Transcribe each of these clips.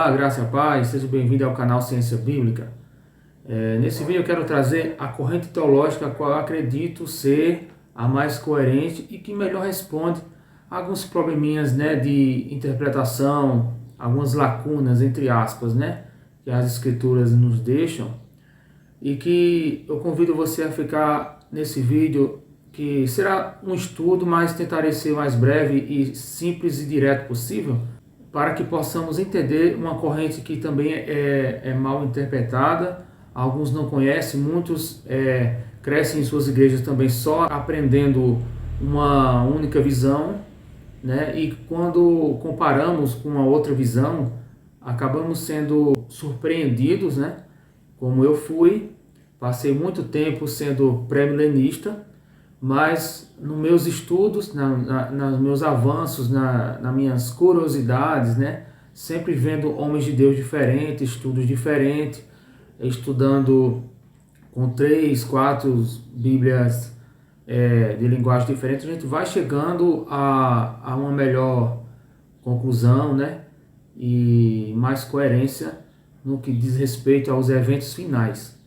Olá, graça e paz, seja bem-vindo ao canal Ciência Bíblica. Nesse vídeo eu quero trazer a corrente teológica a qual eu acredito ser a mais coerente e que melhor responde a alguns probleminhas, de interpretação, algumas lacunas, entre aspas, que as escrituras nos deixam, e que eu convido você a ficar nesse vídeo, que será um estudo, mas tentarei ser mais breve e simples e direto possível, para que possamos entender uma corrente que também é mal interpretada. Alguns não conhecem, muitos crescem em suas igrejas também só aprendendo uma única visão, e quando comparamos com uma outra visão, acabamos sendo surpreendidos, como eu fui. Passei muito tempo sendo pré-milenista, mas nos meus estudos, nos meus avanços, nas minhas curiosidades, sempre vendo homens de Deus diferentes, estudos diferentes, estudando com 3, 4 Bíblias de linguagem diferente, a gente vai chegando a uma melhor conclusão, e mais coerência no que diz respeito aos eventos finais.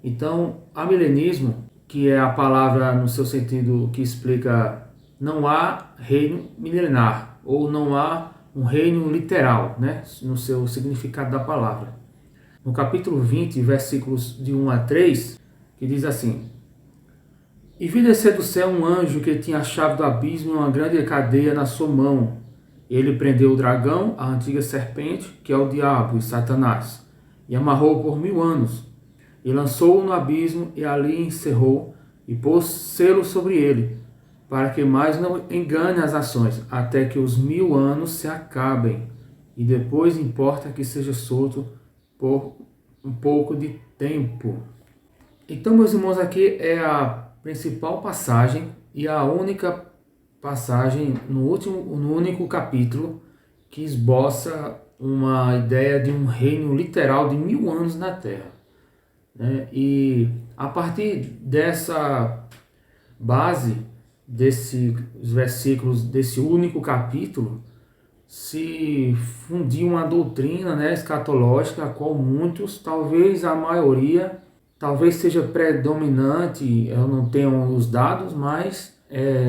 Então, amilenismo, que é a palavra no seu sentido que explica não há reino milenar, ou não há um reino literal, no seu significado da palavra. No capítulo 20, versículos de 1 a 3, que diz assim: E vi descer do céu um anjo que tinha a chave do abismo e uma grande cadeia na sua mão. Ele prendeu o dragão, a antiga serpente, que é o diabo e Satanás, e amarrou-o por 1000 anos. E lançou-o no abismo, e ali encerrou, e pôs selo sobre ele, para que mais não engane as nações, até que os 1000 anos se acabem, e depois importa que seja solto por um pouco de tempo. Então, meus irmãos, aqui é a principal passagem e a única passagem no único capítulo que esboça uma ideia de um reino literal de 1000 anos na Terra. E a partir dessa base, desses versículos, desse único capítulo, se fundiu uma doutrina, escatológica, a qual muitos, talvez a maioria, talvez seja predominante, eu não tenho os dados, mas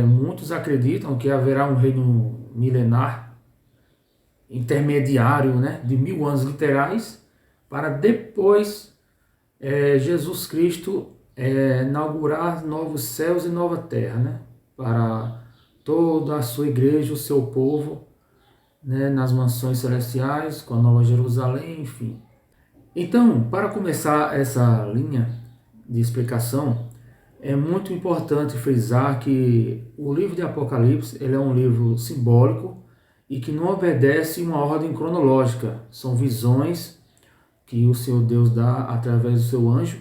muitos acreditam que haverá um reino milenar intermediário, de 1000 anos literais, para depois Jesus Cristo inaugurar novos céus e nova terra, para toda a sua igreja, o seu povo, nas mansões celestiais, com a Nova Jerusalém, enfim. Então, para começar essa linha de explicação, é muito importante frisar que o livro de Apocalipse ele é um livro simbólico e que não obedece uma ordem cronológica. São visões que o Senhor Deus dá através do seu anjo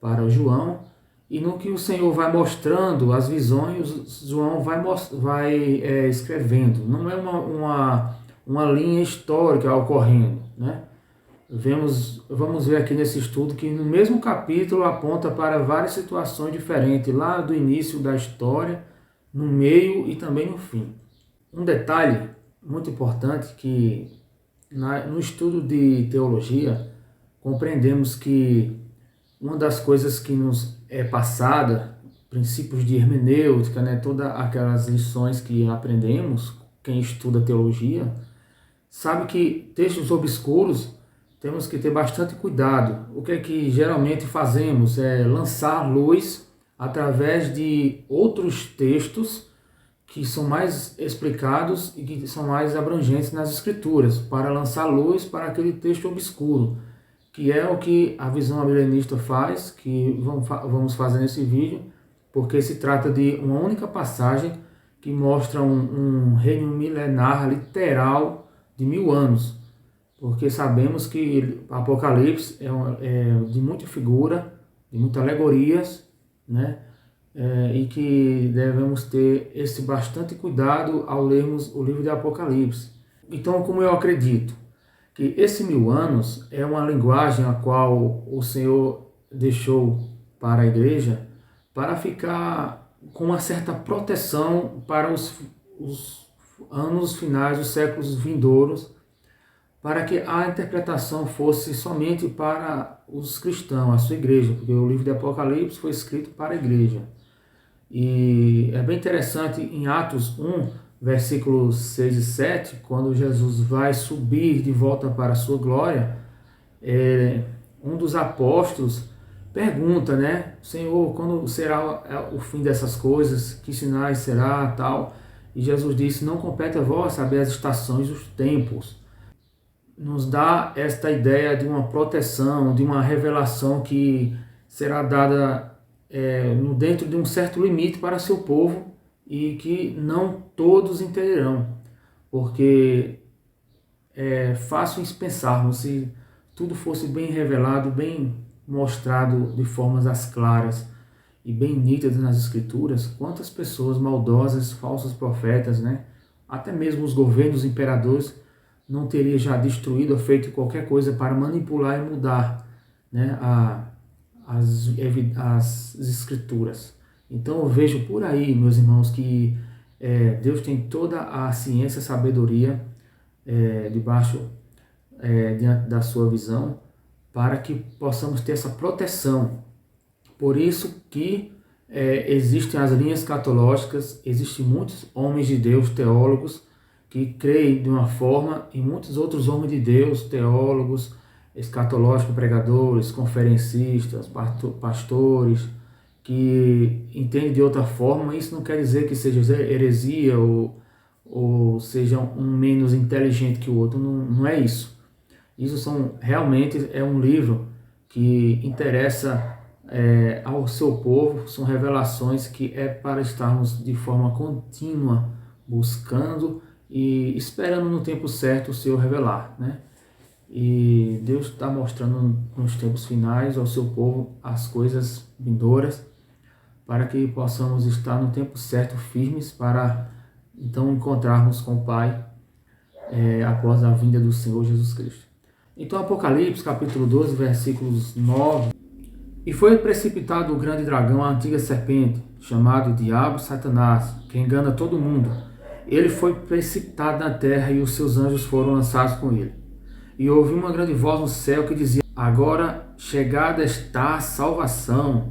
para João, e no que o Senhor vai mostrando as visões, João vai escrevendo. Não é uma linha histórica ocorrendo, Vamos ver aqui nesse estudo que no mesmo capítulo aponta para várias situações diferentes, lá do início da história, no meio e também no fim. Um detalhe muito importante que no estudo de teologia compreendemos que uma das coisas que nos é passada, princípios de hermenêutica, todas aquelas lições que aprendemos, quem estuda teologia, sabe que textos obscuros temos que ter bastante cuidado. O que é que geralmente fazemos é lançar luz através de outros textos que são mais explicados e que são mais abrangentes nas escrituras, para lançar luz para aquele texto obscuro, que é o que a visão amilenista faz, que vamos fazer nesse vídeo, porque se trata de uma única passagem que mostra um reino milenar literal de 1000 anos, porque sabemos que Apocalipse é de muita figura, de muitas alegorias, e que devemos ter esse bastante cuidado ao lermos o livro de Apocalipse. Então, como eu acredito que esse 1000 anos é uma linguagem a qual o Senhor deixou para a igreja para ficar com uma certa proteção para os anos finais, os séculos vindouros, para que a interpretação fosse somente para os cristãos, a sua igreja, porque o livro de Apocalipse foi escrito para a igreja. E é bem interessante em Atos 1, versículos 6 e 7, quando Jesus vai subir de volta para a sua glória, um dos apóstolos pergunta, né, Senhor, quando será o fim dessas coisas? Que sinais será, tal? E Jesus disse, não compete a vós saber as estações e os tempos. Nos dá esta ideia de uma proteção, de uma revelação que será dada dentro de um certo limite para seu povo e que não todos entenderão, porque é fácil pensarmos se tudo fosse bem revelado, bem mostrado de formas às claras e bem nítidas nas escrituras, quantas pessoas maldosas, falsos profetas, né? Até mesmo os governos imperadores não teriam já destruído ou feito qualquer coisa para manipular e mudar, né, as escrituras. Então eu vejo por aí, meus irmãos, que Deus tem toda a ciência, a sabedoria debaixo, diante da sua visão, para que possamos ter essa proteção. Por isso que existem as linhas escatológicas, existem muitos homens de Deus, teólogos, que creem de uma forma, e muitos outros homens de Deus, teólogos, escatológicos, pregadores, conferencistas, pastores, que entendem de outra forma. Isso não quer dizer que seja heresia ou seja um menos inteligente que o outro, não é isso. Isso realmente é um livro que interessa ao seu povo, são revelações que é para estarmos de forma contínua buscando e esperando no tempo certo o Senhor revelar, né? E Deus está mostrando nos tempos finais ao seu povo as coisas vindouras, para que possamos estar no tempo certo, firmes, para então encontrarmos com o Pai após a vinda do Senhor Jesus Cristo. Então, Apocalipse, capítulo 12, versículos 9. E foi precipitado o grande dragão, a antiga serpente, chamado Diabo Satanás, que engana todo mundo. Ele foi precipitado na terra e os seus anjos foram lançados com ele. E ouvi uma grande voz no céu que dizia, agora chegada está a salvação,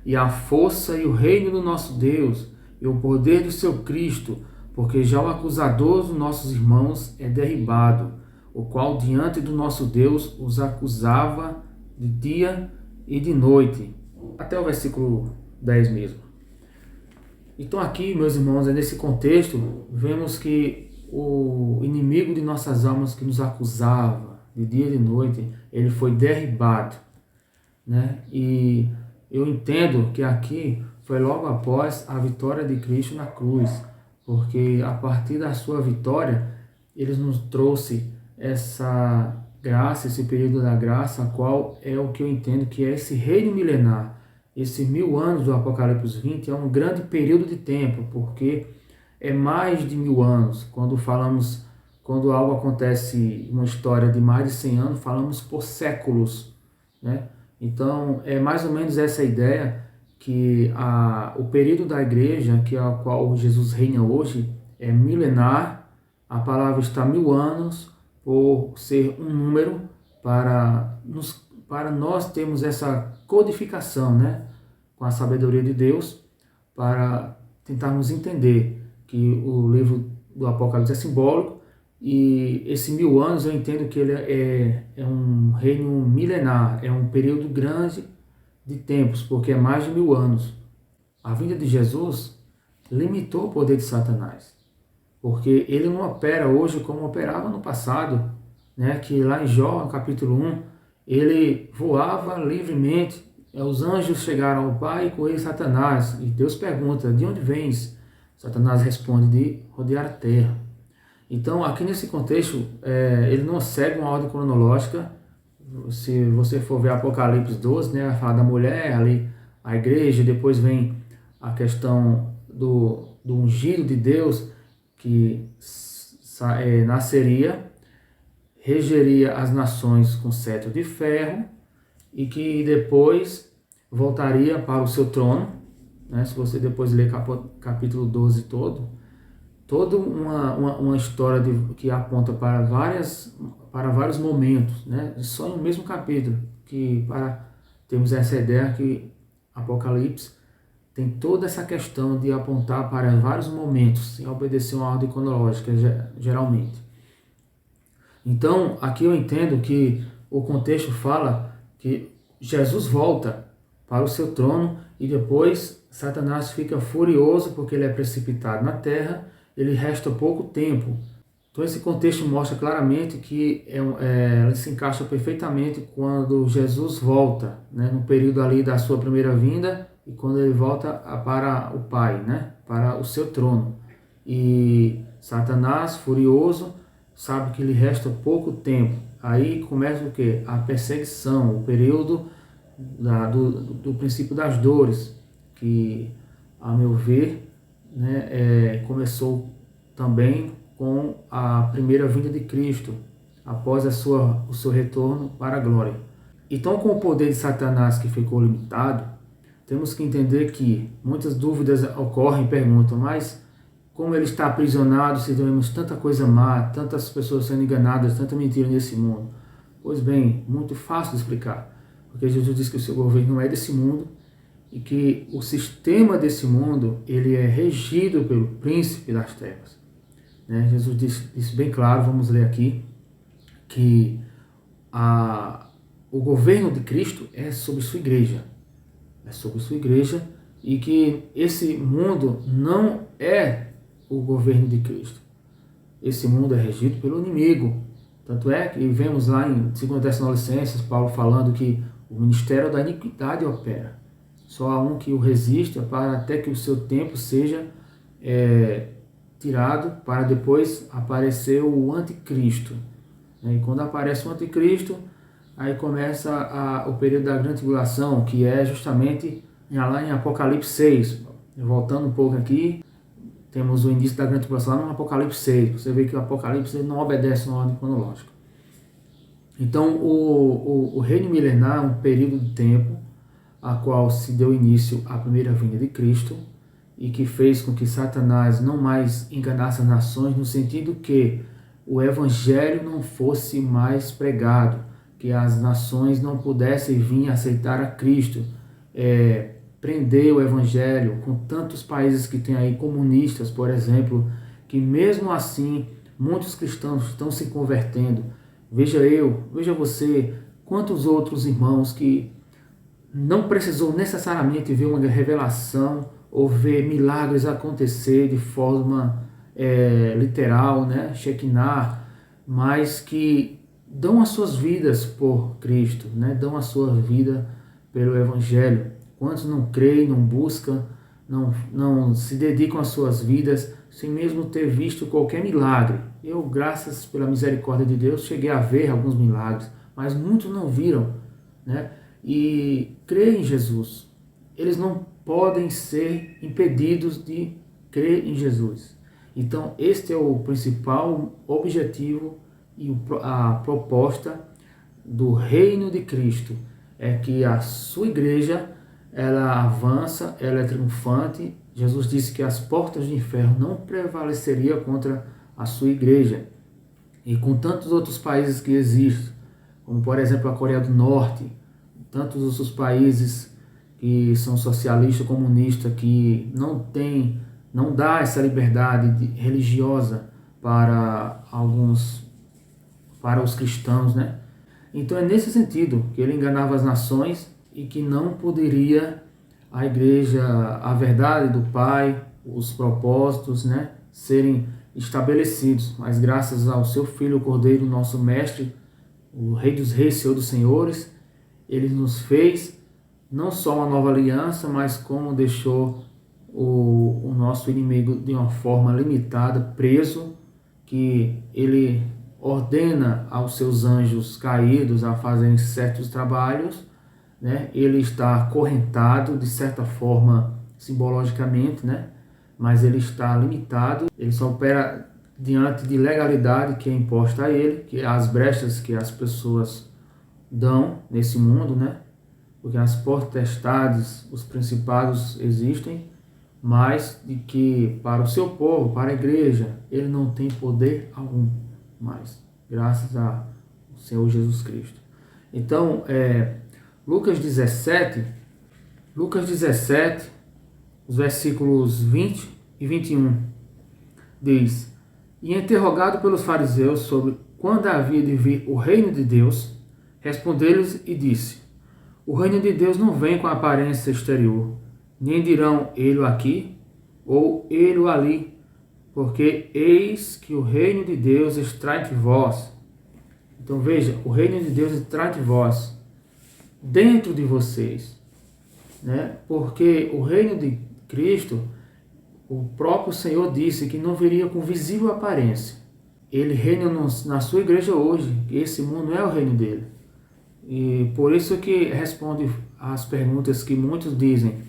e a força e o reino do nosso Deus, e o poder do seu Cristo, porque já o acusador dos nossos irmãos é derribado, o qual diante do nosso Deus os acusava de dia e de noite. Até o versículo 10 mesmo. Então aqui, meus irmãos, nesse contexto, vemos que o inimigo de nossas almas que nos acusava de dia e de noite, ele foi derribado, né? E eu entendo que aqui foi logo após a vitória de Cristo na cruz, porque a partir da sua vitória, ele nos trouxe essa graça, esse período da graça, a qual é o que eu entendo que é esse reino milenar. Esses 1000 anos do Apocalipse 20 é um grande período de tempo, porque é mais de 1000 anos. Quando algo acontece, uma história de mais de 100 anos, falamos por séculos, né? Então, é mais ou menos essa ideia que o período da igreja, que é a qual Jesus reina hoje, é milenar. A palavra está 1000 anos, por ser um número para nós termos essa codificação, né, com a sabedoria de Deus, para tentarmos entender que o livro do Apocalipse é simbólico, e esse 1000 anos eu entendo que ele é um reino milenar, é um período grande de tempos, porque é mais de 1000 anos. A vinda de Jesus limitou o poder de Satanás, porque ele não opera hoje como operava no passado, né? Que lá em Jó, capítulo 1, ele voava livremente, os anjos chegaram ao Pai e com ele Satanás, e Deus pergunta, de onde vens? Satanás responde, de rodear a terra. Então, aqui nesse contexto, ele não segue uma ordem cronológica. Se você for ver Apocalipse 12, né, fala da mulher, ali a igreja, depois vem a questão do ungido de Deus, que nasceria, regeria as nações com cetro de ferro e que depois voltaria para o seu trono, né? Se você depois ler capítulo 12 toda uma história que aponta para várias para vários momentos, né? Só em um mesmo capítulo, que para termos essa ideia que Apocalipse tem toda essa questão de apontar para vários momentos, sem obedecer uma ordem cronológica, geralmente. Então, aqui eu entendo que o contexto fala que Jesus volta para o seu trono e depois Satanás fica furioso porque ele é precipitado na terra, ele resta pouco tempo. Então esse contexto mostra claramente que ele se encaixa perfeitamente quando Jesus volta, né, no período ali da sua primeira vinda e quando ele volta para o Pai, né, para o seu trono. E Satanás, furioso, sabe que lhe resta pouco tempo. Aí começa o quê? A perseguição, o período do princípio das dores, que, a meu ver, né, começou também com a primeira vinda de Cristo, após o seu retorno para a glória. Então, com o poder de Satanás que ficou limitado, temos que entender que muitas dúvidas ocorrem e perguntam, mas como ele está aprisionado, se vemos tanta coisa má, tantas pessoas sendo enganadas, tanta mentira nesse mundo? Pois bem, muito fácil de explicar, porque Jesus diz que o seu governo não é desse mundo e que o sistema desse mundo ele é regido pelo príncipe das trevas. Jesus disse bem claro, vamos ler aqui, que o governo de Cristo é sobre sua igreja. É sobre sua igreja e que esse mundo não é o governo de Cristo. Esse mundo é regido pelo inimigo. Tanto é que vemos lá em 2 Tessalonicenses, Paulo falando que o ministério da iniquidade opera. Só há um que o resista para até que o seu tempo seja tirado para depois aparecer o anticristo. E quando aparece o anticristo, aí começa o período da grande tribulação, que é justamente lá em Apocalipse 6. Voltando um pouco aqui, temos o início da grande tribulação lá no Apocalipse 6. Você vê que o Apocalipse não obedece uma ordem cronológica. Então, o reino milenar é um período de tempo a qual se deu início à primeira vinda de Cristo, e que fez com que Satanás não mais enganasse as nações, no sentido que o evangelho não fosse mais pregado, que as nações não pudessem vir aceitar a Cristo, prender o evangelho, com tantos países que tem aí, comunistas, por exemplo, que mesmo assim muitos cristãos estão se convertendo. Veja você, quantos outros irmãos que não precisou necessariamente ver uma revelação ou ver milagres acontecer de forma literal, né, Shekinah, mas que dão as suas vidas por Cristo, né, dão a sua vida pelo Evangelho. Quantos não creem, não buscam, não se dedicam às suas vidas sem mesmo ter visto qualquer milagre? Eu, graças pela misericórdia de Deus, cheguei a ver alguns milagres, mas muitos não viram, né? E crer em Jesus. Eles não podem ser impedidos de crer em Jesus. Então, este é o principal objetivo e a proposta do reino de Cristo. É que a sua igreja, ela avança, ela é triunfante. Jesus disse que as portas do inferno não prevaleceriam contra a sua igreja. E com tantos outros países que existem, como por exemplo a Coreia do Norte, tantos outros países que são socialistas, comunistas, que não dá essa liberdade religiosa para os cristãos, né? Então é nesse sentido que ele enganava as nações e que não poderia a igreja, a verdade do Pai, os propósitos, né, serem estabelecidos. Mas graças ao seu Filho, o Cordeiro, nosso Mestre, o Rei dos Reis, Senhor dos Senhores, ele nos fez não só uma nova aliança, mas como deixou o nosso inimigo de uma forma limitada, preso, que ele ordena aos seus anjos caídos a fazerem certos trabalhos, né? Ele está acorrentado de certa forma, simbologicamente, né? Mas ele está limitado, ele só opera diante de legalidade que é imposta a ele, que é as brechas que as pessoas dão nesse mundo, né? Porque as potestades, os principados existem, mas de que para o seu povo, para a igreja, ele não tem poder algum mais, graças Senhor Jesus Cristo. Então, Lucas 17, os versículos 20 e 21, diz: E interrogado pelos fariseus sobre quando havia de vir o reino de Deus, respondeu-lhes e disse: O reino de Deus não vem com aparência exterior, nem dirão ele aqui ou ele ali, porque eis que o reino de Deus está entre vós. Então veja, o reino de Deus está entre vós, dentro de vocês, né? Porque o reino de Cristo, o próprio Senhor disse que não viria com visível aparência. Ele reina na sua igreja hoje. Esse mundo é o reino dele. E por isso que responde às perguntas que muitos dizem: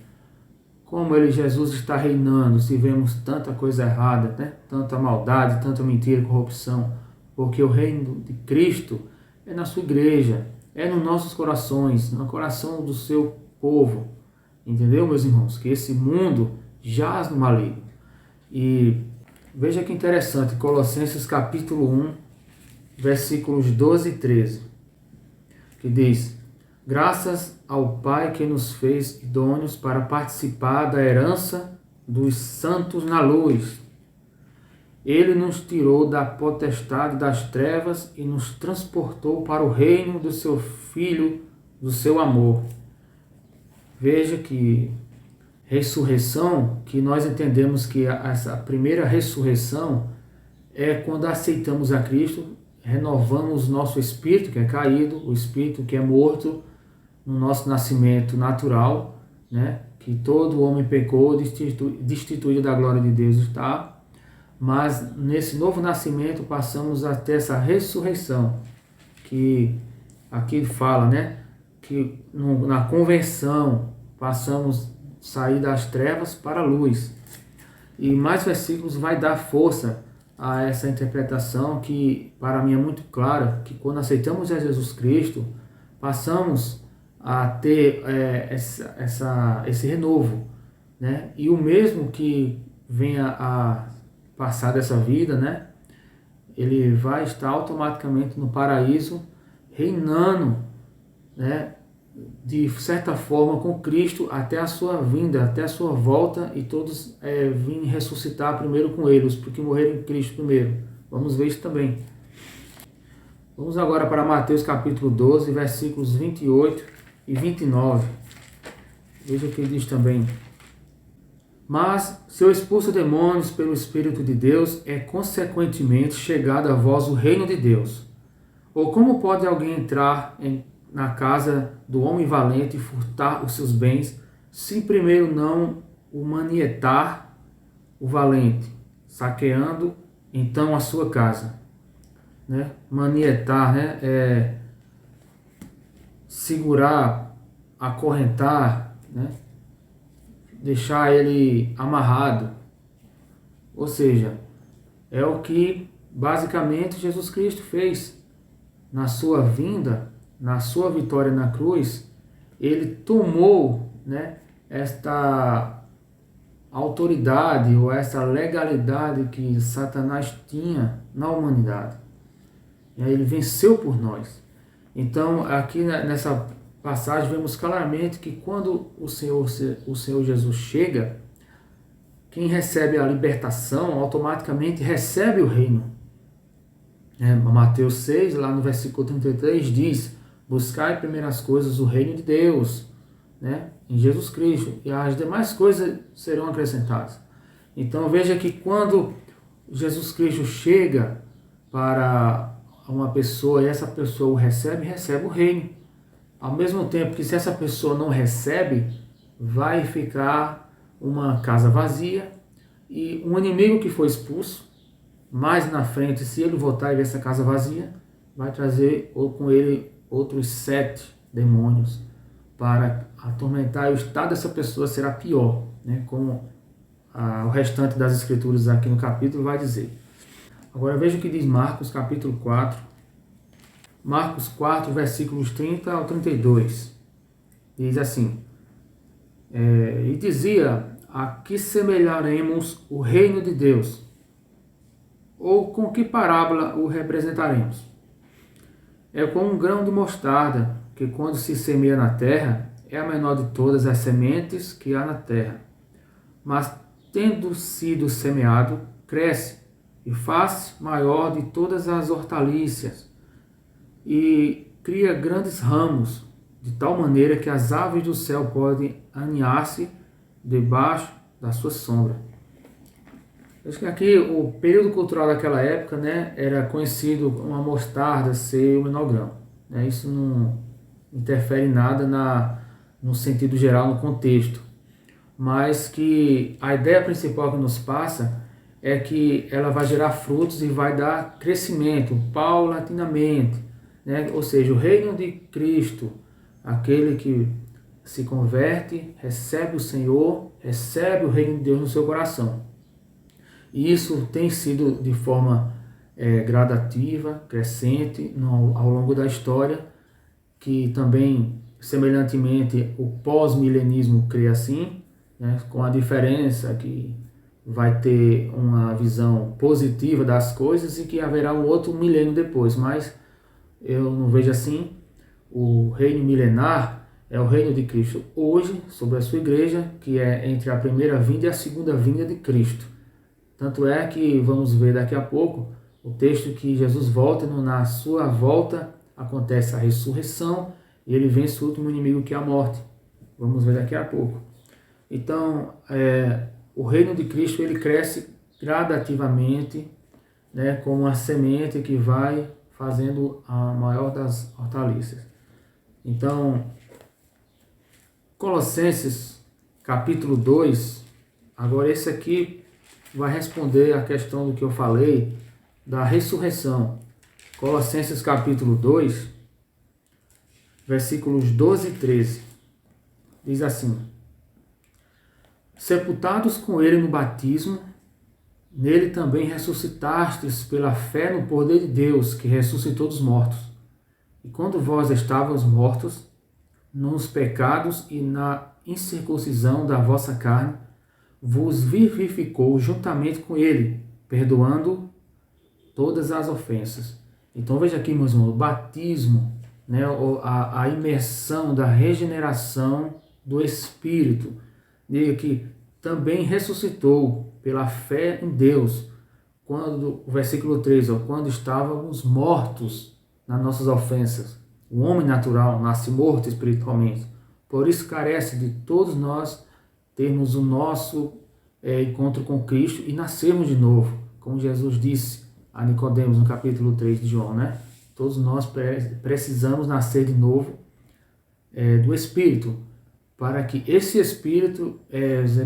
como Jesus está reinando se vemos tanta coisa errada, né? Tanta maldade, tanta mentira, corrupção? Porque o reino de Cristo é na sua igreja, é nos nossos corações, no coração do seu povo. Entendeu, meus irmãos? Que esse mundo jaz no maligno. E veja que interessante, Colossenses capítulo 1, versículos 12 e 13, que diz: Graças ao Pai que nos fez idôneos para participar da herança dos santos na luz. Ele nos tirou da potestade das trevas e nos transportou para o reino do seu Filho, do seu amor. Veja que ressurreição, que nós entendemos que essa primeira ressurreição é quando aceitamos a Cristo, renovamos nosso espírito que é caído, o espírito que é morto no nosso nascimento natural, né? Que todo homem pecou, destituído da glória de Deus está. Mas nesse novo nascimento passamos a ter essa ressurreição, que aqui fala, né? Que na conversão passamos a sair das trevas para a luz. E mais versículos vai dar força a essa interpretação que para mim é muito clara, que quando aceitamos a Jesus Cristo, passamos a ter esse renovo, né? E o mesmo que venha a passar dessa vida, né? Ele vai estar automaticamente no paraíso, reinando, né? De certa forma com Cristo até a sua vinda, até a sua volta, e todos virem ressuscitar primeiro com eles, porque morreram em Cristo primeiro. Vamos ver isso também. Vamos agora para Mateus capítulo 12, versículos 28 e 29. Veja o que ele diz também. Mas, se eu expulso demônios pelo Espírito de Deus, é consequentemente chegado a vós o reino de Deus. Ou como pode alguém entrar na casa do homem valente e furtar os seus bens, se primeiro não o manietar o valente, saqueando então a sua casa? Né? Manietar, né? É segurar, acorrentar, né? Deixar ele amarrado. Ou seja, é o que basicamente Jesus Cristo fez na sua vinda, na sua vitória na cruz. Ele tomou, né, esta autoridade ou essa legalidade que Satanás tinha na humanidade. E aí ele venceu por nós. Então aqui nessa passagem vemos claramente que quando o Senhor Jesus chega, quem recebe a libertação automaticamente recebe o reino. Mateus 6, lá no versículo 33, diz: buscai primeiro as coisas do reino de Deus, né, em Jesus Cristo, e as demais coisas serão acrescentadas. Então veja que quando Jesus Cristo chega para uma pessoa e essa pessoa o recebe o reino. Ao mesmo tempo que se essa pessoa não recebe, vai ficar uma casa vazia, e um inimigo que foi expulso, mais na frente, se ele voltar e ver essa casa vazia, vai trazer com ele outros 7 demônios para atormentar, e o estado dessa pessoa será pior, né? Como o restante das escrituras aqui no capítulo vai dizer. Agora veja o que diz Marcos capítulo 4. Marcos 4, versículos 30 ao 32. Diz assim: e dizia: a que semelharemos o reino de Deus? Ou com que parábola o representaremos? é como um grão de mostarda, que quando se semeia na terra, é a menor de todas as sementes que há na terra. Mas, tendo sido semeado, cresce e faz maior de todas as hortaliças, e cria grandes ramos, de tal maneira que as aves do céu podem aninhar-se debaixo da sua sombra. Acho que aqui o período cultural daquela época, né, era conhecido uma mostarda ser o menor grão. Né? Isso não interfere em nada no sentido geral, no contexto. Mas que a ideia principal que nos passa é que ela vai gerar frutos e vai dar crescimento paulatinamente. Né? Ou seja, o reino de Cristo, aquele que se converte, recebe o Senhor, recebe o reino de Deus no seu coração. E isso tem sido de forma gradativa, crescente ao longo da história, que também, semelhantemente, o pós-milenismo crê assim, né, com a diferença que vai ter uma visão positiva das coisas e que haverá um outro milênio depois, mas eu não vejo assim. O reino milenar é o reino de Cristo hoje, sobre a sua igreja, que é entre a primeira vinda e a segunda vinda de Cristo. Tanto é que vamos ver daqui a pouco o texto que Jesus volta, e na sua volta acontece a ressurreição e ele vence o último inimigo, que é a morte. Vamos ver daqui a pouco. Então, o reino de Cristo ele cresce gradativamente, né, como uma semente que vai fazendo a maior das hortaliças. Então, Colossenses capítulo 2, agora esse aqui vai responder a questão do que eu falei da ressurreição. Colossenses capítulo 2, versículos 12 e 13. Diz assim: sepultados com ele no batismo, nele também ressuscitastes pela fé no poder de Deus, que ressuscitou dos mortos. E quando vós estavas mortos nos pecados e na incircuncisão da vossa carne, vos vivificou juntamente com ele, perdoando todas as ofensas. Então veja aqui, meus irmãos, o batismo, né, a imersão da regeneração do Espírito, diga que também ressuscitou pela fé em Deus, quando, o versículo 3, quando estávamos mortos nas nossas ofensas. O homem natural nasce morto espiritualmente, por isso carece de todos nós termos o nosso encontro com Cristo e nascermos de novo, como Jesus disse a Nicodemos no capítulo 3 de João, né? Todos nós precisamos nascer de novo do Espírito, para que esse Espírito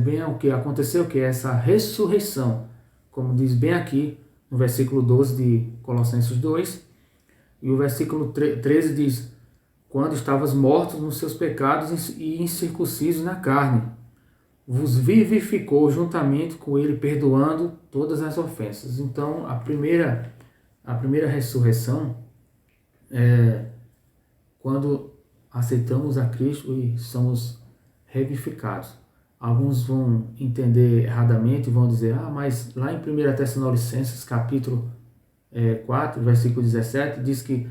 venha o que aconteceu, que é essa ressurreição, como diz bem aqui no versículo 12 de Colossenses 2, e o versículo 13 diz: quando estavas mortos nos seus pecados e incircuncisos na carne, vos vivificou juntamente com ele, perdoando todas as ofensas. Então, a primeira ressurreição é quando aceitamos a Cristo e somos revivificados. Alguns vão entender erradamente e vão dizer: mas lá em 1 Tessalonicenses, capítulo 4, versículo 17, diz que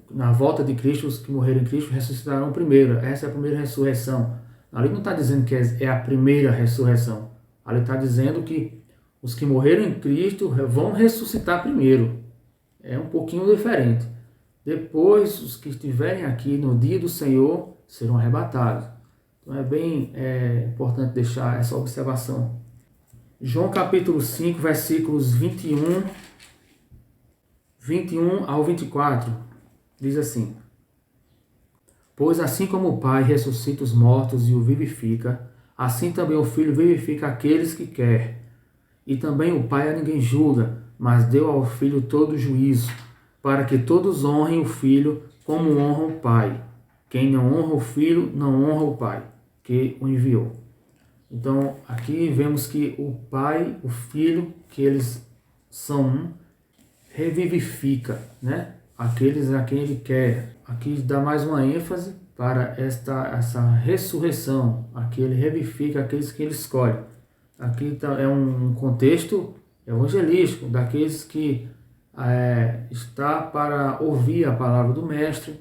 na volta de Cristo, os que morreram em Cristo ressuscitarão primeiro. Essa é a primeira ressurreição. Ali não está dizendo que é a primeira ressurreição. Ali está dizendo que os que morreram em Cristo vão ressuscitar primeiro. É um pouquinho diferente. Depois, os que estiverem aqui no dia do Senhor serão arrebatados. Então é bem importante deixar essa observação. João capítulo 5, versículos 21 ao 24, diz assim: pois assim como o Pai ressuscita os mortos e o vivifica, assim também o Filho vivifica aqueles que quer. E também o Pai a ninguém julga, mas deu ao Filho todo o juízo, para que todos honrem o Filho como honram o Pai. Quem não honra o Filho, não honra o Pai, que o enviou. Então, aqui vemos que o Pai, o Filho, que eles são um, revivifica, né? Aqueles a quem ele quer. Aqui dá mais uma ênfase para essa ressurreição. Aqui ele revivifica aqueles que ele escolhe. Aqui é um contexto evangelístico, daqueles que está para ouvir a palavra do Mestre,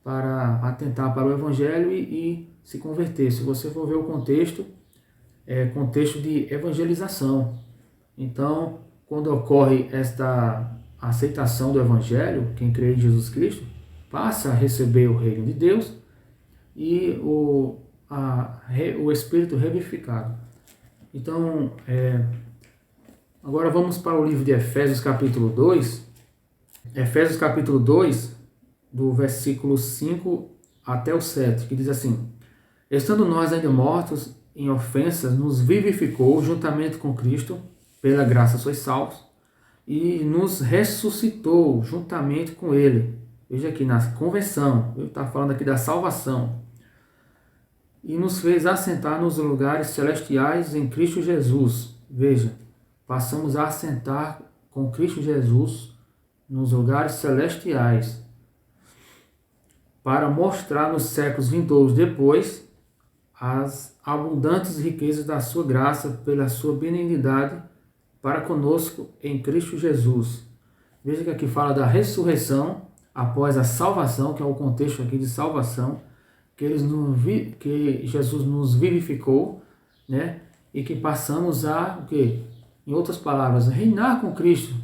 para atentar para o Evangelho e se converter. Se você for ver o contexto, é contexto de evangelização. Então, quando ocorre esta aceitação do Evangelho, quem crê em Jesus Cristo passa a receber o reino de Deus e o Espírito revivificado. Então, agora vamos para o livro de Efésios capítulo 2. Efésios capítulo 2, do versículo 5 até o 7, que diz assim: estando nós ainda mortos em ofensas, nos vivificou juntamente com Cristo, pela graça sois salvos, e nos ressuscitou juntamente com Ele. Veja aqui na conversão, ele está falando aqui da salvação. E nos fez assentar nos lugares celestiais em Cristo Jesus. Veja, passamos a assentar com Cristo Jesus nos lugares celestiais, para mostrar nos séculos vindouros depois as abundantes riquezas da sua graça pela sua benignidade para conosco em Cristo Jesus. Veja que aqui fala da ressurreição após a salvação, que é o contexto aqui de salvação, que Jesus nos vivificou, né? E que passamos a, o quê? Em outras palavras, reinar com Cristo,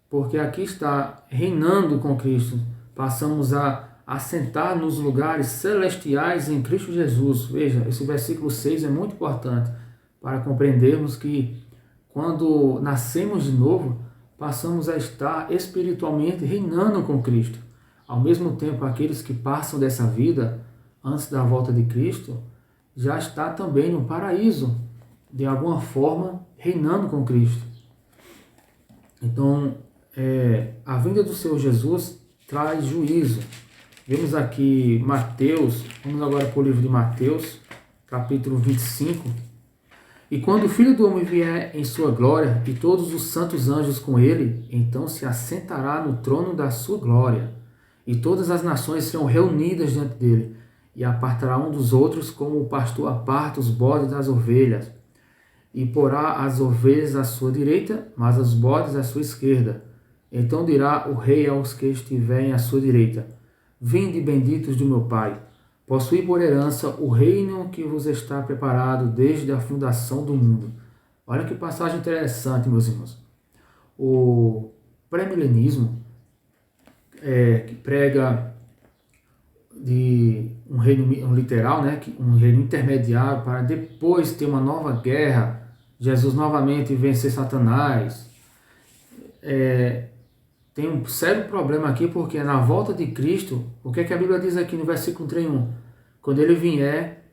porque aqui está reinando com Cristo. Passamos a assentar nos lugares celestiais em Cristo Jesus. Veja, esse versículo 6 é muito importante para compreendermos que quando nascemos de novo, passamos a estar espiritualmente reinando com Cristo. Ao mesmo tempo, aqueles que passam dessa vida antes da volta de Cristo, já está também no paraíso, de alguma forma, reinando com Cristo. Então, a vinda do Senhor Jesus traz juízo. Vemos aqui Mateus, vamos agora para o livro de Mateus, capítulo 25. E quando o Filho do Homem vier em sua glória, e todos os santos anjos com ele, então se assentará no trono da sua glória, e todas as nações serão reunidas diante dele, e apartará um dos outros, como o pastor aparta os bodes das ovelhas, e porá as ovelhas à sua direita, mas os bodes à sua esquerda. Então dirá o rei aos que estiverem à sua direita: vinde, benditos do meu Pai, possuí por herança o reino que vos está preparado desde a fundação do mundo. Olha que passagem interessante, meus irmãos. O pré-milenismo, que prega de um reino literal, né, um reino intermediário para depois ter uma nova guerra, Jesus novamente vencer Satanás. Tem um sério problema aqui, porque na volta de Cristo, o que é que a Bíblia diz aqui no versículo 31? Quando ele vier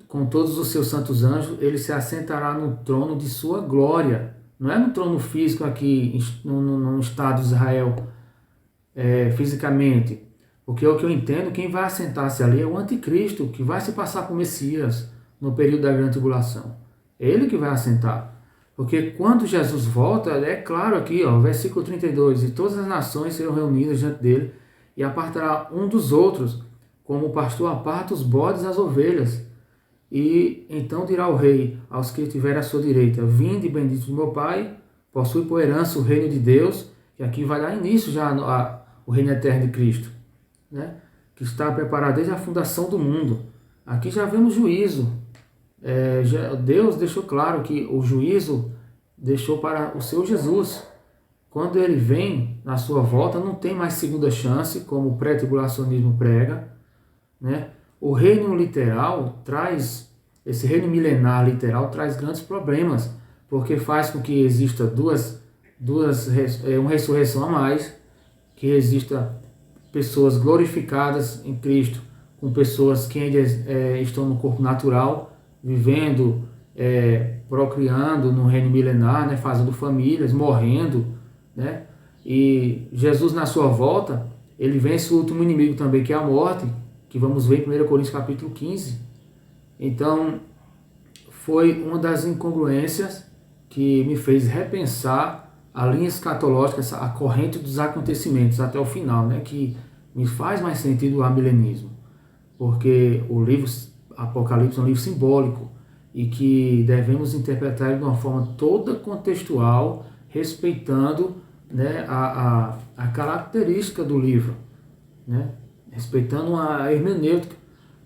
com todos os seus santos anjos, ele se assentará no trono de sua glória. Não é no trono físico aqui, no Estado de Israel, fisicamente. Porque o que eu entendo, quem vai assentar-se ali é o anticristo, que vai se passar por Messias no período da grande tribulação. É ele que vai assentar. Porque quando Jesus volta, é claro aqui, versículo 32, e todas as nações serão reunidas diante dele, e apartará um dos outros, como o pastor aparta os bodes das ovelhas. E então dirá o rei aos que estiverem à sua direita: vinde, bendito do meu Pai, possui por herança o reino de Deus, e aqui vai dar início já o reino eterno de Cristo, né? Que está preparado desde a fundação do mundo. Aqui já vemos juízo. Deus deixou claro que o juízo deixou para o seu Jesus. Quando ele vem na sua volta, não tem mais segunda chance, como o pré-tribulacionismo prega, né? O reino literal traz, esse reino milenar literal traz grandes problemas, porque faz com que exista uma ressurreição a mais, que exista pessoas glorificadas em Cristo, com pessoas que ainda estão no corpo natural, vivendo, procriando no reino milenar, né, fazendo famílias, morrendo, né? E Jesus, na sua volta, ele vence o último inimigo também, que é a morte, que vamos ver em 1 Coríntios capítulo 15. Então, foi uma das incongruências que me fez repensar a linha escatológica, a corrente dos acontecimentos até o final, né, que me faz mais sentido o amilenismo, porque o livro Apocalipse é um livro simbólico e que devemos interpretar de uma forma toda contextual, respeitando né, a característica do livro, né, respeitando a hermenêutica.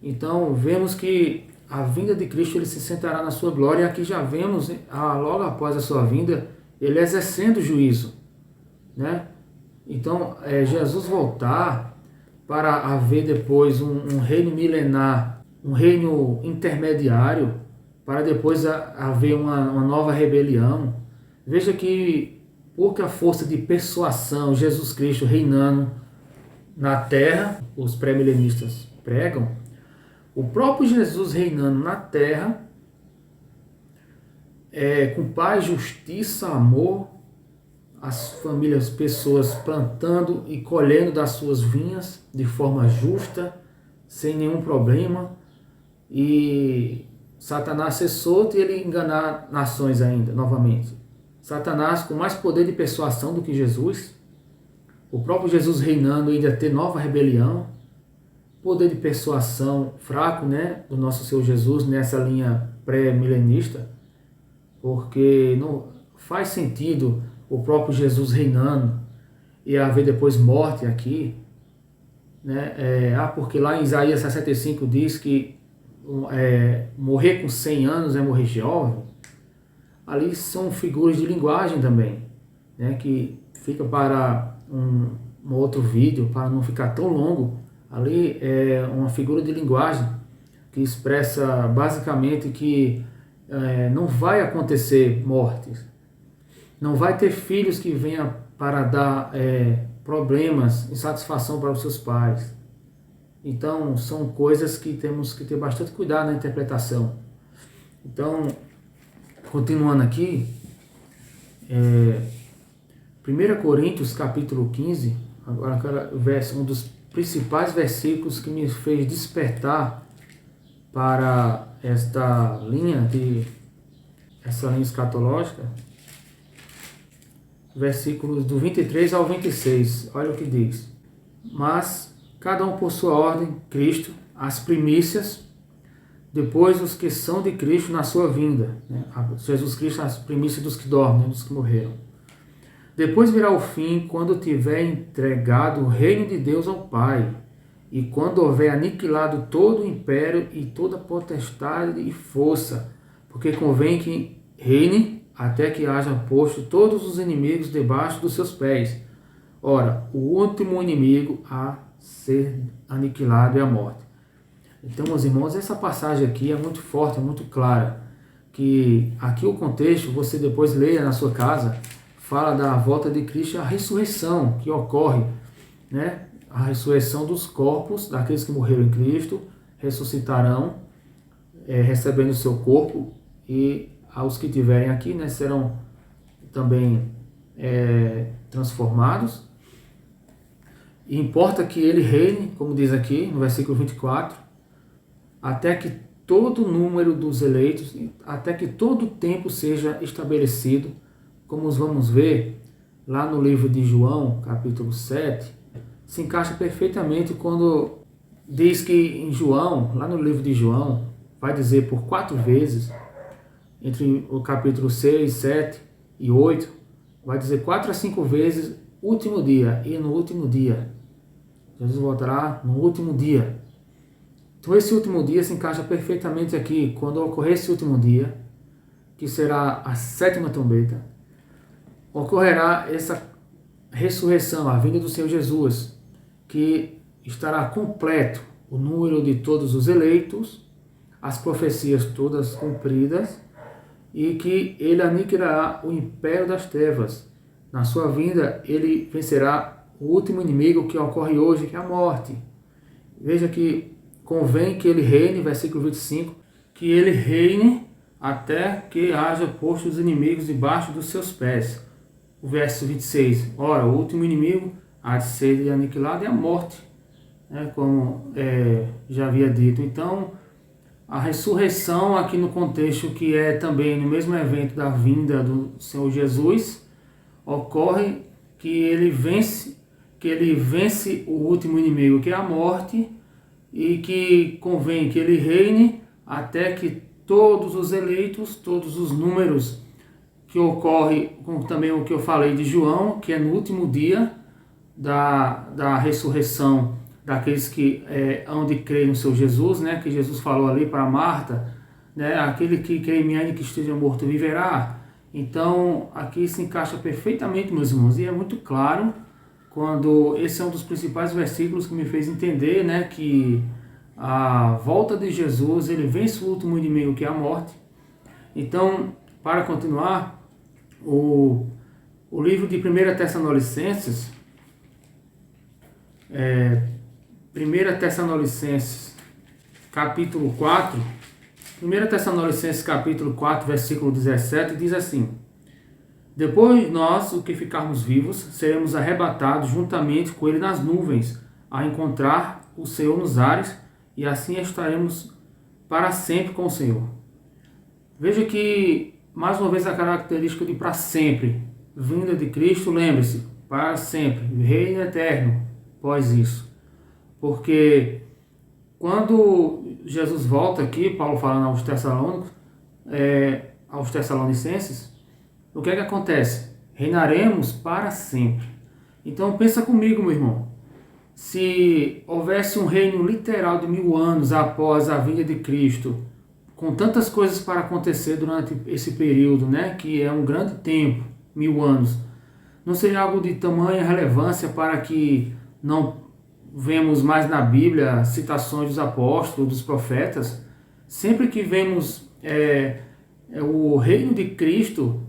Então vemos que a vinda de Cristo, ele se sentará na sua glória, e aqui já vemos, logo após a sua vinda, ele exercendo juízo, né? Então Jesus voltar para haver depois um reino milenar, um reino intermediário, para depois haver uma nova rebelião. Veja que pouca força de persuasão, Jesus Cristo reinando na terra, os pré-milenistas pregam, o próprio Jesus reinando na terra, com paz, justiça, amor, as famílias, pessoas plantando e colhendo das suas vinhas de forma justa, sem nenhum problema, e Satanás ser solto e ele enganar nações ainda, novamente. Satanás com mais poder de persuasão do que Jesus, o próprio Jesus reinando ainda ter nova rebelião, poder de persuasão fraco, né, do nosso Senhor Jesus nessa linha pré-milenista, porque não faz sentido o próprio Jesus reinando e haver depois morte aqui, né? Porque lá em Isaías 65 diz que morrer com 100 anos é morrer jovem. Ali são figuras de linguagem também, né, que fica para um outro vídeo, para não ficar tão longo. Ali é uma figura de linguagem que expressa basicamente que não vai acontecer mortes, não vai ter filhos que venham para dar problemas, insatisfação para os seus pais. Então são coisas que temos que ter bastante cuidado na interpretação. Então, continuando aqui, 1 Coríntios capítulo 15, agora um dos principais versículos que me fez despertar para essa linha escatológica, versículos do 23 ao 26, olha o que diz: mas cada um por sua ordem, Cristo, as primícias, depois os que são de Cristo na sua vinda, né? Jesus Cristo as primícias dos que dormem, dos que morreram. Depois virá o fim, quando tiver entregado o reino de Deus ao Pai, e quando houver aniquilado todo o império e toda potestade e força, porque convém que reine até que haja posto todos os inimigos debaixo dos seus pés. Ora, o último inimigo a ser aniquilado é a morte. Então, meus irmãos, essa passagem aqui é muito forte, é muito clara, que aqui o contexto, você depois leia na sua casa, fala da volta de Cristo, a ressurreição que ocorre, né? A ressurreição dos corpos, daqueles que morreram em Cristo, ressuscitarão, recebendo o seu corpo, e aos que tiverem aqui, né, serão também transformados. E importa que ele reine, como diz aqui no versículo 24, até que todo o número dos eleitos, até que todo o tempo seja estabelecido, como vamos ver lá no livro de João, capítulo 7, se encaixa perfeitamente quando diz que em João, lá no livro de João, vai dizer por 4 vezes, entre o capítulo 6, 7 e 8, vai dizer 4 a 5 vezes último dia, e no último dia. Jesus voltará no último dia. Então esse último dia se encaixa perfeitamente aqui, quando ocorrer esse último dia, que será a 7ª trombeta, ocorrerá essa ressurreição, a vinda do Senhor Jesus, que estará completo o número de todos os eleitos, as profecias todas cumpridas, e que ele aniquilará o império das trevas. Na sua vinda, ele vencerá o último inimigo que ocorre hoje, que é a morte. Veja que convém que ele reine, versículo 25, que ele reine até que haja posto os inimigos debaixo dos seus pés. O verso 26, ora, o último inimigo há de ser aniquilado é a morte, né, como já havia dito. Então, a ressurreição aqui no contexto, que é também no mesmo evento da vinda do Senhor Jesus, ocorre que ele vence o último inimigo, que é a morte, e que convém que ele reine até que todos os eleitos, todos os números que ocorre com também o que eu falei de João, que é no último dia da ressurreição daqueles que hão de crer no seu Jesus, né? Que Jesus falou ali para Marta, né? Aquele que crê em mim, ainda que esteja morto, viverá. Então, aqui se encaixa perfeitamente, meus irmãos, e é muito claro quando esse é um dos principais versículos que me fez entender, né? Que a volta de Jesus, ele vence o último inimigo, que é a morte. Então, para continuar, o livro de 1 Tessalonicenses, 1 Tessalonicenses, capítulo 4, 1 Tessalonicenses, capítulo 4, versículo 17, diz assim: depois nós, o que ficarmos vivos, seremos arrebatados juntamente com ele nas nuvens, a encontrar o Senhor nos ares, e assim estaremos para sempre com o Senhor. Veja que, mais uma vez, a característica de para sempre, vinda de Cristo, lembre-se, para sempre, reino eterno, após isso. Porque quando Jesus volta aqui, Paulo falando aos Tessalonicenses, o que é que acontece? Reinaremos para sempre. Então pensa comigo, meu irmão, se houvesse um reino literal de 1000 anos após a vinda de Cristo, com tantas coisas para acontecer durante esse período, né, que é um grande tempo, 1000 anos, não seria algo de tamanha relevância para que não vemos mais na Bíblia citações dos apóstolos, dos profetas? Sempre que vemos o reino de Cristo,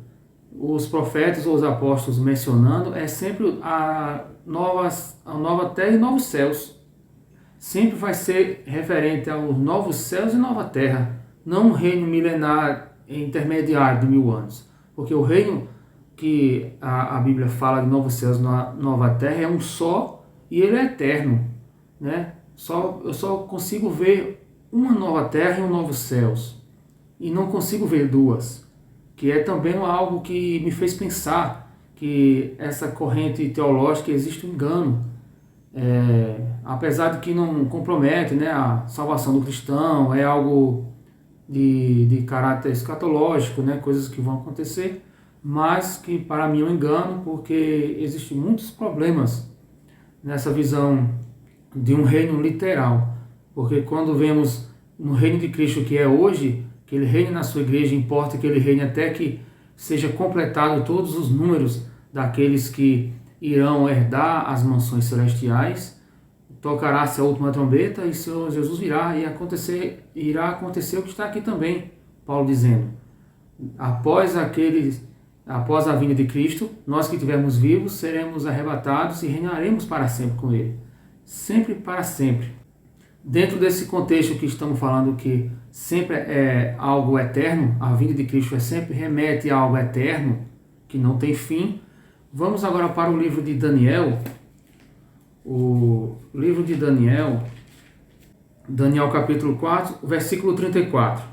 os profetas ou os apóstolos mencionando, é sempre a nova terra e novos céus. Sempre vai ser referente aos novos céus e nova terra, não um reino milenar intermediário de 1000 anos. Porque o reino que a Bíblia fala de novos céus e nova terra é um só e ele é eterno, né? Eu só consigo ver uma nova terra e um novo céus, e não consigo ver duas, que é também algo que me fez pensar que essa corrente teológica existe um engano, apesar de que não compromete, né, a salvação do cristão, é algo de caráter escatológico, né, coisas que vão acontecer, mas que para mim é um engano, porque existem muitos problemas nessa visão de um reino literal. Porque quando vemos no reino de Cristo que é hoje, que ele reine na sua igreja, importa que ele reine até que seja completado todos os números daqueles que irão herdar as mansões celestiais, tocará-se a última trombeta e Senhor Jesus virá, e irá acontecer o que está aqui também, Paulo dizendo: após a vinda de Cristo, nós que estivermos vivos seremos arrebatados e reinaremos para sempre com ele, sempre para sempre. Dentro desse contexto que estamos falando, que sempre é algo eterno, a vinda de Cristo sempre remete a algo eterno, que não tem fim. Vamos agora para o livro de Daniel. O livro de Daniel capítulo 4, versículo 34.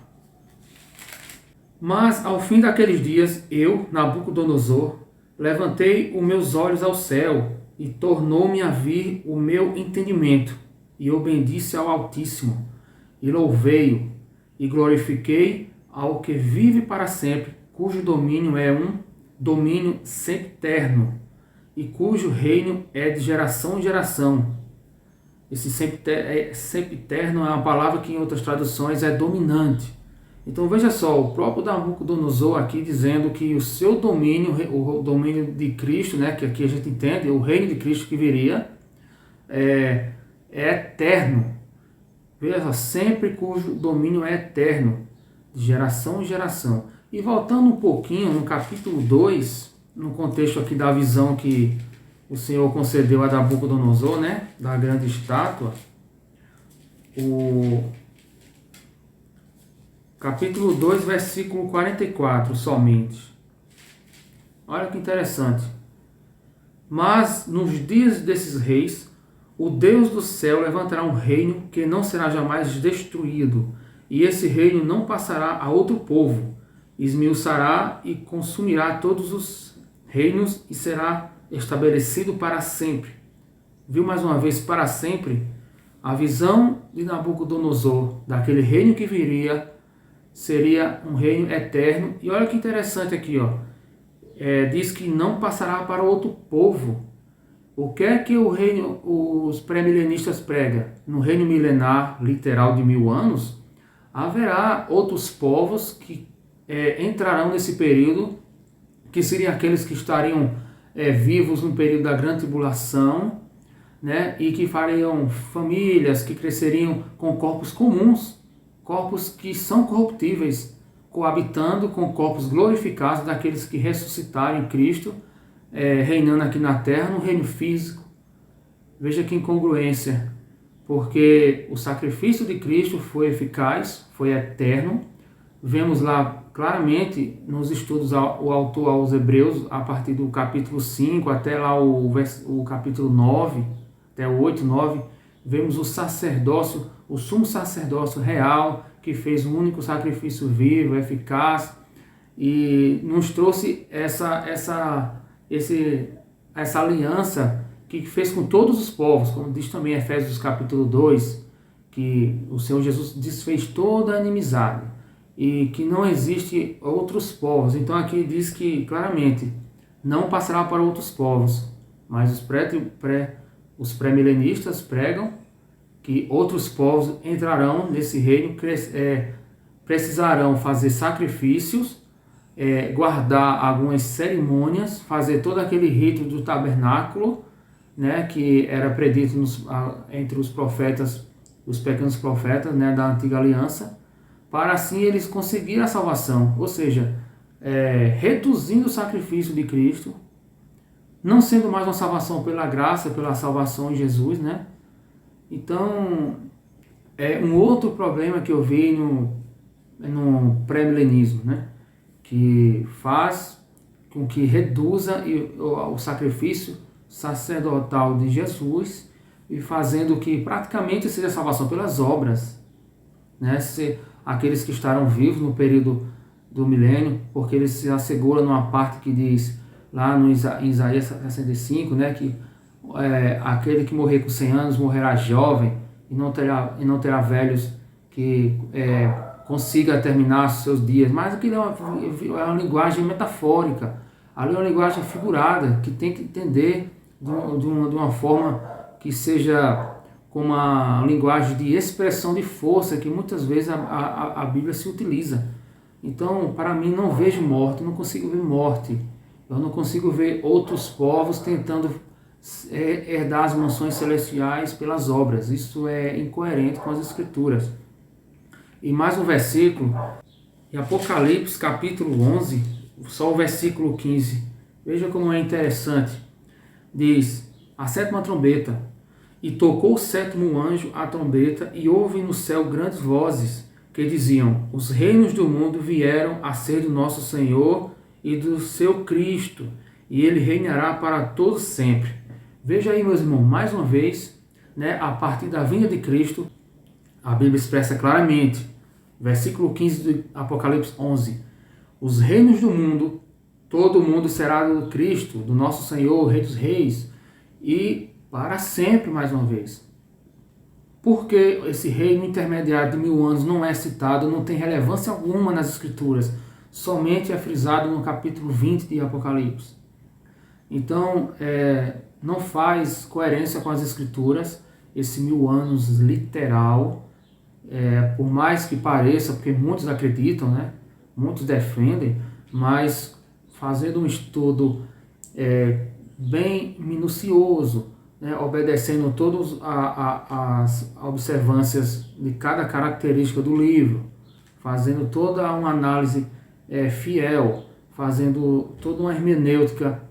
Mas ao fim daqueles dias, eu, Nabucodonosor, levantei os meus olhos ao céu, e tornou-me a vir o meu entendimento, e eu bendice ao Altíssimo, e louvei-o, e glorifiquei ao que vive para sempre, cujo domínio é um domínio sempiterno, e cujo reino é de geração em geração. Esse sempiterno é uma palavra que em outras traduções é dominante. Então veja só, o próprio Nabucodonosor aqui dizendo que o seu domínio, o domínio de Cristo, né, que aqui a gente entende, o reino de Cristo que viria, é eterno. Veja só, sempre cujo domínio é eterno, de geração em geração. E voltando um pouquinho no capítulo 2, no contexto aqui da visão que o Senhor concedeu a Nabucodonosor, né, da grande estátua, o capítulo 2, versículo 44 somente. Olha que interessante. Mas nos dias desses reis, o Deus do céu levantará um reino que não será jamais destruído, e esse reino não passará a outro povo, esmiuçará e consumirá todos os reinos e será estabelecido para sempre. Viu mais uma vez, para sempre? A visão de Nabucodonosor daquele reino que viria seria um reino eterno. E olha que interessante aqui, ó. diz que não passará para outro povo. O que é que os pré-milenistas pregam? No reino milenar literal de 1000 anos, haverá outros povos que entrarão nesse período, que seriam aqueles que estariam vivos no período da grande tribulação, né? E que fariam famílias, que cresceriam com corpos comuns, corpos que são corruptíveis, coabitando com corpos glorificados daqueles que ressuscitaram em Cristo, reinando aqui na terra, no reino físico. Veja que incongruência, porque o sacrifício de Cristo foi eficaz, foi eterno. Vemos lá claramente nos estudos o autor aos Hebreus, a partir do capítulo 5 até lá o capítulo 9, até o 8, 9, vemos o sacerdócio, o sumo sacerdócio real, que fez um único sacrifício vivo, eficaz, e nos trouxe essa aliança que fez com todos os povos, como diz também Efésios capítulo 2, que o Senhor Jesus desfez toda a inimizade e que não existe outros povos. Então aqui diz que claramente não passará para outros povos, mas os pré-milenistas pregam que outros povos entrarão nesse reino, precisarão fazer sacrifícios, guardar algumas cerimônias, fazer todo aquele rito do tabernáculo, né, que era predito entre os profetas, os pequenos profetas, né, da antiga aliança, para assim eles conseguirem a salvação, ou seja, reduzindo o sacrifício de Cristo, não sendo mais uma salvação pela graça, pela salvação em Jesus, né? Então, um outro problema que eu vi no pré-milenismo, né? Que faz com que reduza o sacrifício sacerdotal de Jesus e fazendo que praticamente seja salvação pelas obras, né? Se aqueles que estarão vivos no período do milênio, porque ele se assegura numa parte que diz lá em Isaías 65, né, que aquele que morrer com 100 anos morrerá jovem e não terá velhos que consiga terminar seus dias. Mas aquilo é uma linguagem metafórica, ali é uma linguagem figurada, que tem que entender de uma forma que seja com uma linguagem de expressão de força, que muitas vezes a Bíblia se utiliza. Então, para mim, não vejo morte, não consigo ver morte. Eu não consigo ver outros povos tentando herdar as mansões celestiais pelas obras. Isso é incoerente com as Escrituras. E mais um versículo, em Apocalipse capítulo 11, só o versículo 15. Veja como é interessante. Diz, a sétima trombeta, e tocou o sétimo anjo a trombeta, e houve no céu grandes vozes, que diziam, os reinos do mundo vieram a ser do nosso Senhor e do seu Cristo, e ele reinará para todos sempre. Veja aí, meus irmãos, mais uma vez, né, a partir da vinda de Cristo, a Bíblia expressa claramente, versículo 15 do Apocalipse 11, os reinos do mundo, todo mundo será do Cristo, do nosso Senhor, Rei dos Reis, e para sempre, mais uma vez. Porque esse reino intermediário de 1000 anos não é citado, não tem relevância alguma nas Escrituras, somente é frisado no capítulo 20 de Apocalipse. Então, não faz coerência com as Escrituras, esse 1000 anos literal, por mais que pareça, porque muitos acreditam, né? Muitos defendem, mas fazendo um estudo bem minucioso, né, obedecendo todas as observâncias de cada característica do livro, fazendo toda uma análise fiel, fazendo toda uma hermenêutica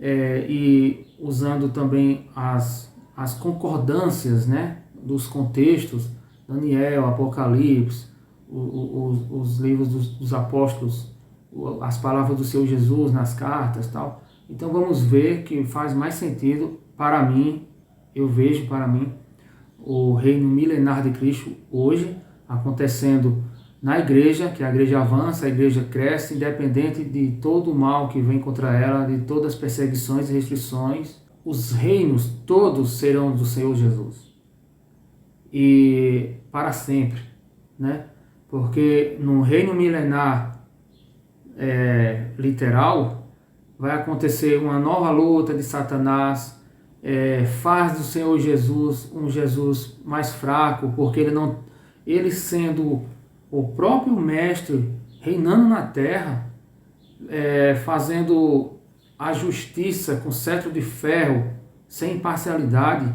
e usando também as concordâncias, né, dos contextos, Daniel, Apocalipse, os livros dos apóstolos, as palavras do Senhor Jesus nas cartas, tal. Então vamos ver que faz mais sentido para mim, eu vejo para mim o reino milenar de Cristo hoje acontecendo na igreja, que a igreja avança, a igreja cresce, independente de todo o mal que vem contra ela, de todas as perseguições e restrições, os reinos todos serão do Senhor Jesus. E para sempre, né? Porque no reino milenar literal, vai acontecer uma nova luta de Satanás, faz do Senhor Jesus um Jesus mais fraco, porque ele sendo o próprio mestre, reinando na terra, fazendo a justiça com cetro de ferro, sem imparcialidade,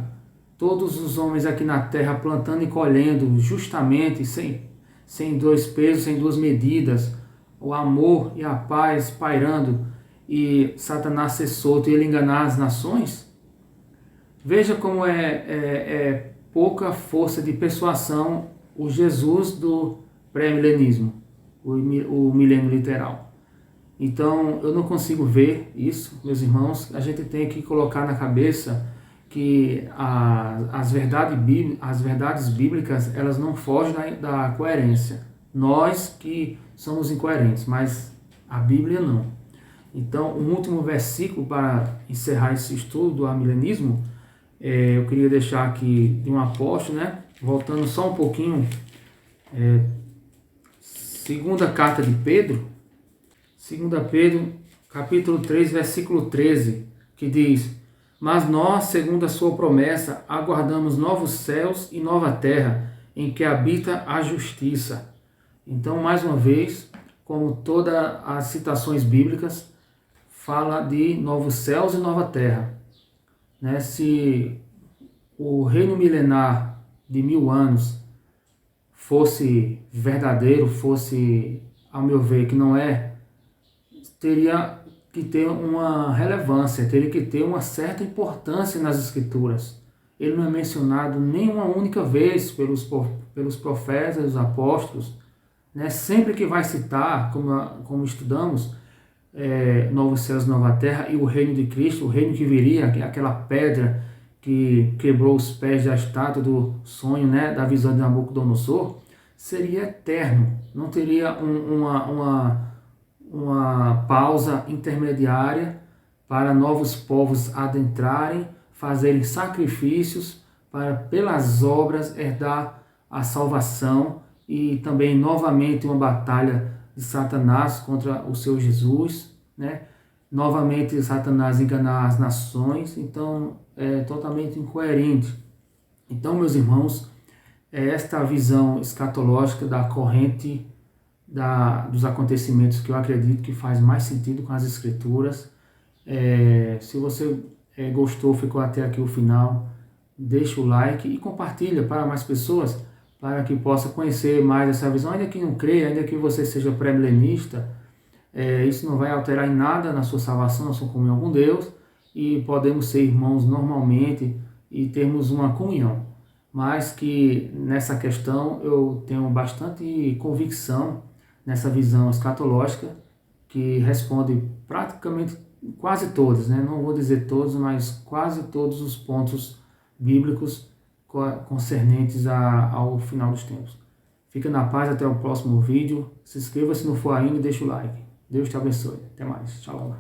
todos os homens aqui na terra plantando e colhendo justamente, sem dois pesos, sem duas medidas, o amor e a paz pairando, e Satanás ser solto e ele enganar as nações. Veja como é pouca força de persuasão o Jesus do pré-milenismo, o milênio literal. Então, eu não consigo ver isso, meus irmãos. A gente tem que colocar na cabeça que as verdades bíblicas, elas não fogem da coerência. Nós que somos incoerentes, mas a Bíblia não. Então, um último versículo para encerrar esse estudo do amilenismo, eu queria deixar aqui de um apóstolo, voltando só um pouquinho, segunda carta de Pedro, 2 Pedro, capítulo 3, versículo 13, que diz: mas nós, segundo a sua promessa, aguardamos novos céus e nova terra, em que habita a justiça. Então, mais uma vez, como todas as citações bíblicas, fala de novos céus e nova terra. Se o reino milenar de 1000 anos fosse verdadeiro, fosse, ao meu ver, que não teria que ter uma relevância, teria que ter uma certa importância nas Escrituras. Ele não é mencionado nem uma única vez pelos profetas, os apóstolos. Sempre que vai citar, como estudamos, novos céus, nova terra e o reino de Cristo, o reino que viria, aquela pedra que quebrou os pés da estátua do sonho, da visão de Nabucodonosor, seria eterno, não teria uma pausa intermediária para novos povos adentrarem, fazerem sacrifícios para, pelas obras, herdar a salvação, e também novamente uma batalha de Satanás contra o seu Jesus, novamente Satanás enganar as nações. Então é totalmente incoerente. Então, meus irmãos, esta visão escatológica da corrente dos acontecimentos que eu acredito que faz mais sentido com as Escrituras. Se você gostou, ficou até aqui o final, deixa o like e compartilha para mais pessoas, para que possa conhecer mais essa visão. Ainda que não creia, ainda que você seja pré-milenista, isso não vai alterar em nada na sua salvação, na sua comunhão com Deus, e podemos ser irmãos normalmente e termos uma comunhão. Mas que nessa questão eu tenho bastante convicção nessa visão escatológica, que responde praticamente quase todos, não vou dizer todos, mas quase todos os pontos bíblicos concernentes ao final dos tempos. Fica na paz, até o próximo vídeo. Se inscreva se não for ainda e deixa o like. Deus te abençoe. Até mais. Tchau.